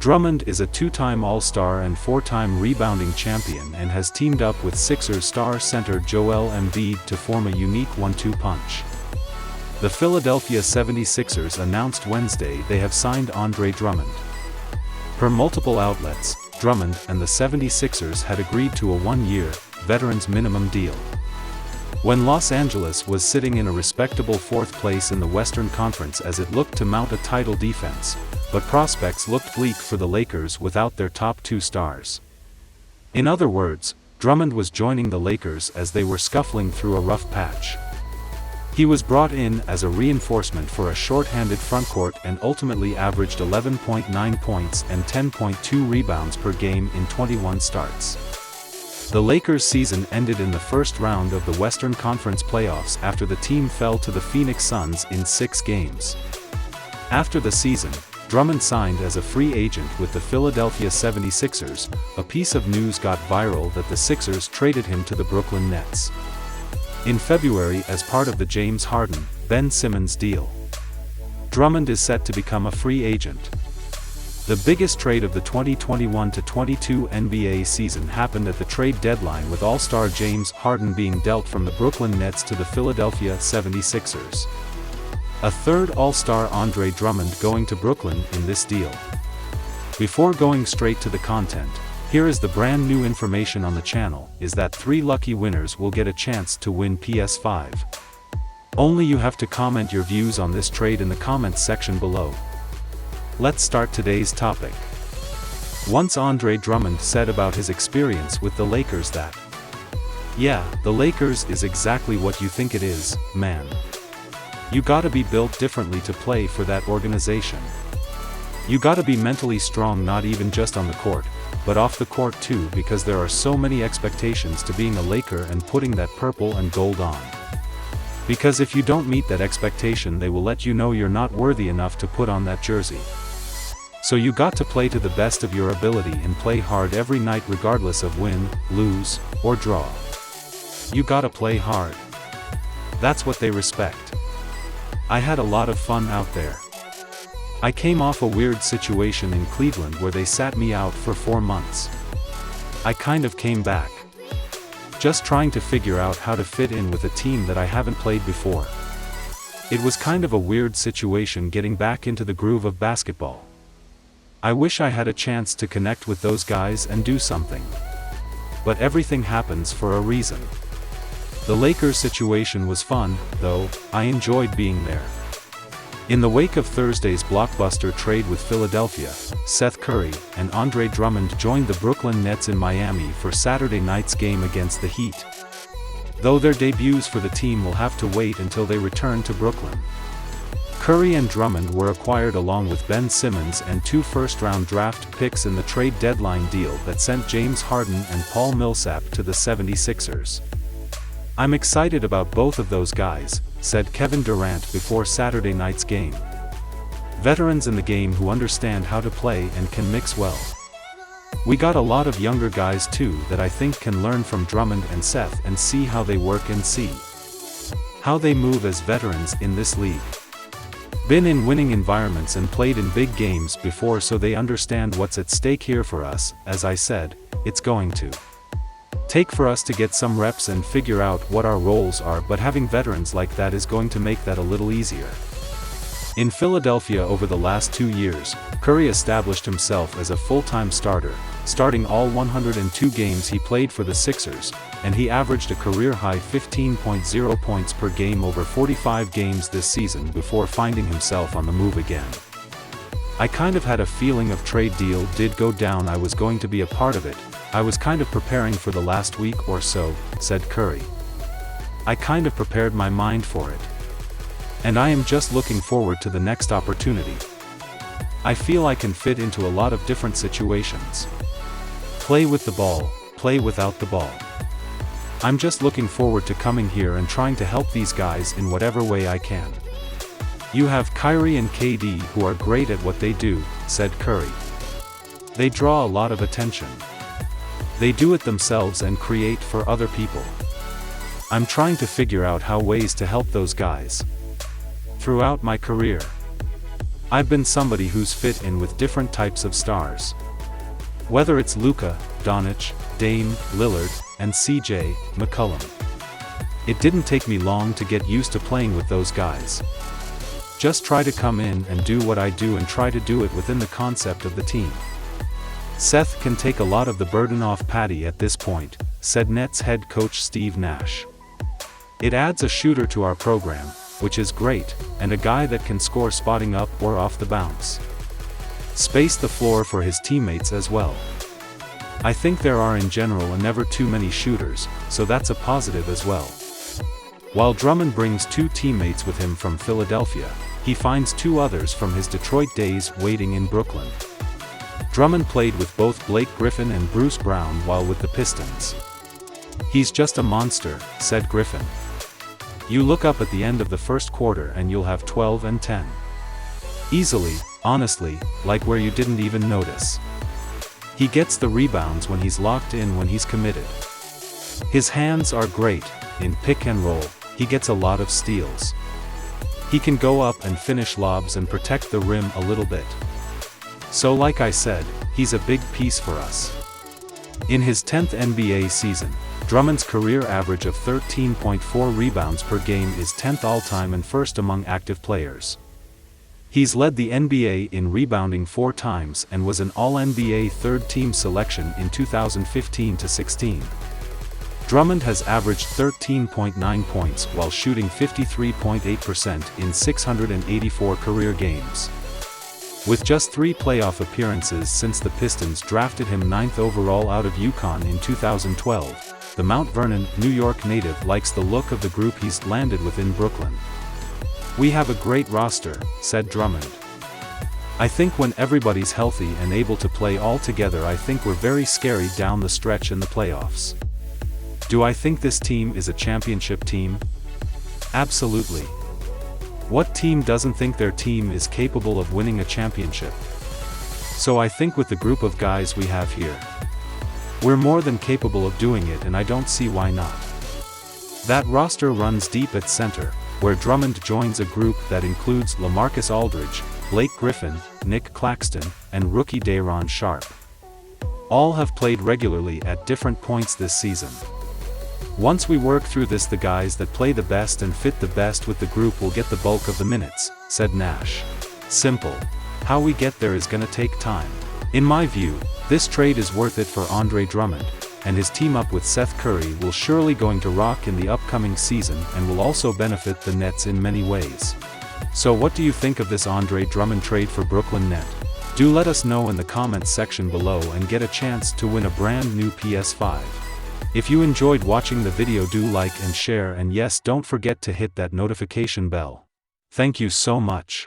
Drummond is a two-time All-Star and four-time rebounding champion and has teamed up with Sixers star center Joel Embiid to form a unique 1-2 punch. The Philadelphia 76ers announced Wednesday they have signed Andre Drummond. Per multiple outlets, Drummond and the 76ers had agreed to a one-year, veterans minimum deal. When Los Angeles was sitting in a respectable fourth place in the Western Conference as it looked to mount a title defense, but prospects looked bleak for the Lakers without their top two stars. In other words, Drummond was joining the Lakers as they were scuffling through a rough patch. He was brought in as a reinforcement for a short-handed frontcourt and ultimately averaged 11.9 points and 10.2 rebounds per game in 21 starts. The Lakers' season ended in the first round of the Western Conference playoffs after the team fell to the Phoenix Suns in 6 games. After the season, Drummond signed as a free agent with the Philadelphia 76ers. A piece of news got viral that the Sixers traded him to the Brooklyn Nets in February as part of the James Harden, Ben Simmons deal. Drummond is set to become a free agent. The biggest trade of the 2021-22 NBA season happened at the trade deadline, with All-Star James Harden being dealt from the Brooklyn Nets to the Philadelphia 76ers. A third All-Star Andre Drummond going to Brooklyn in this deal. Before going straight to the content, here is the brand new information on the channel, is that 3 lucky winners will get a chance to win PS5. Only you have to comment your views on this trade in the comments section below. Let's start today's topic. Once Andre Drummond said about his experience with the Lakers that, "Yeah, the Lakers is exactly what you think it is, man. You gotta be built differently to play for that organization. You gotta be mentally strong, not even just on the court, but off the court too, because there are so many expectations to being a Laker and putting that purple and gold on. Because if you don't meet that expectation, they will let you know you're not worthy enough to put on that jersey. So you got to play to the best of your ability and play hard every night regardless of win, lose, or draw. You gotta play hard. That's what they respect. I had a lot of fun out there. I came off a weird situation in Cleveland where they sat me out for 4 months. I kind of came back. Just trying to figure out how to fit in with a team that I haven't played before. It was kind of a weird situation getting back into the groove of basketball. I wish I had a chance to connect with those guys and do something. But everything happens for a reason. The Lakers situation was fun, though. I enjoyed being there." In the wake of Thursday's blockbuster trade with Philadelphia, Seth Curry and Andre Drummond joined the Brooklyn Nets in Miami for Saturday night's game against the Heat. Though their debuts for the team will have to wait until they return to Brooklyn. Curry and Drummond were acquired along with Ben Simmons and 2 first-round draft picks in the trade deadline deal that sent James Harden and Paul Millsap to the 76ers. "I'm excited about both of those guys," said Kevin Durant before Saturday night's game. "Veterans in the game who understand how to play and can mix well. We got a lot of younger guys too that I think can learn from Drummond and Seth and see how they work and see how they move as veterans in this league. Been in winning environments and played in big games before, so they understand what's at stake here for us. As I said, it's going to take for us to get some reps and figure out what our roles are, but having veterans like that is going to make that a little easier." In Philadelphia over the last 2 years, Curry established himself as a full-time starter, starting all 102 games he played for the Sixers, and he averaged a career-high 15.0 points per game over 45 games this season before finding himself on the move again. "I kind of had a feeling if trade deal did go down I was going to be a part of it. I was kind of preparing for the last week or so," said Curry. "I kind of prepared my mind for it. And I am just looking forward to the next opportunity. I feel I can fit into a lot of different situations. Play with the ball, play without the ball. I'm just looking forward to coming here and trying to help these guys in whatever way I can. You have Kyrie and KD who are great at what they do," said Curry. "They draw a lot of attention. They do it themselves and create for other people. I'm trying to figure out how ways to help those guys. Throughout my career, I've been somebody who's fit in with different types of stars. Whether it's Luka, Doncic, Dame, Lillard, and CJ McCollum. It didn't take me long to get used to playing with those guys. Just try to come in and do what I do and try to do it within the concept of the team. Seth can take a lot of the burden off Patty at this point, said Nets head coach Steve Nash. It adds a shooter to our program, which is great, and a guy that can score spotting up or off the bounce. Space the floor for his teammates as well. I think there are in general never too many shooters, so that's a positive as well. While Drummond brings 2 teammates with him from Philadelphia, he finds 2 others from his Detroit days waiting in Brooklyn. Drummond played with both Blake Griffin and Bruce Brown while with the Pistons. He's just a monster, said Griffin. You look up at the end of the first quarter and you'll have 12 and 10. Easily, honestly, like where you didn't even notice. He gets the rebounds when he's locked in, when he's committed. His hands are great, in pick and roll, he gets a lot of steals. He can go up and finish lobs and protect the rim a little bit. So like I said, he's a big piece for us. In his 10th NBA season, Drummond's career average of 13.4 rebounds per game is 10th all-time and first among active players. He's led the NBA in rebounding 4 times and was an All-NBA third-team selection in 2015-16. Drummond has averaged 13.9 points while shooting 53.8% in 684 career games. With just 3 playoff appearances since the Pistons drafted him 9th overall out of UConn in 2012, the Mount Vernon, New York native likes the look of the group he's landed with in Brooklyn. We have a great roster, said Drummond. I think when everybody's healthy and able to play all together, I think we're very scary down the stretch in the playoffs. Do I think this team is a championship team? Absolutely. What team doesn't think their team is capable of winning a championship? So I think with the group of guys we have here, we're more than capable of doing it, and I don't see why not. That roster runs deep at center, where Drummond joins a group that includes LaMarcus Aldridge, Blake Griffin, Nick Claxton, and rookie Day'Ron Sharpe. All have played regularly at different points this season. Once we work through this, the guys that play the best and fit the best with the group will get the bulk of the minutes, said Nash. Simple. How we get there is gonna take time. In my view, this trade is worth it for Andre Drummond, and his team up with Seth Curry will surely going to rock in the upcoming season and will also benefit the Nets in many ways. So what do you think of this Andre Drummond trade for Brooklyn Net? Do let us know in the comments section below and get a chance to win a brand new PS5. If you enjoyed watching the video, do like and share, and yes, don't forget to hit that notification bell. Thank you so much.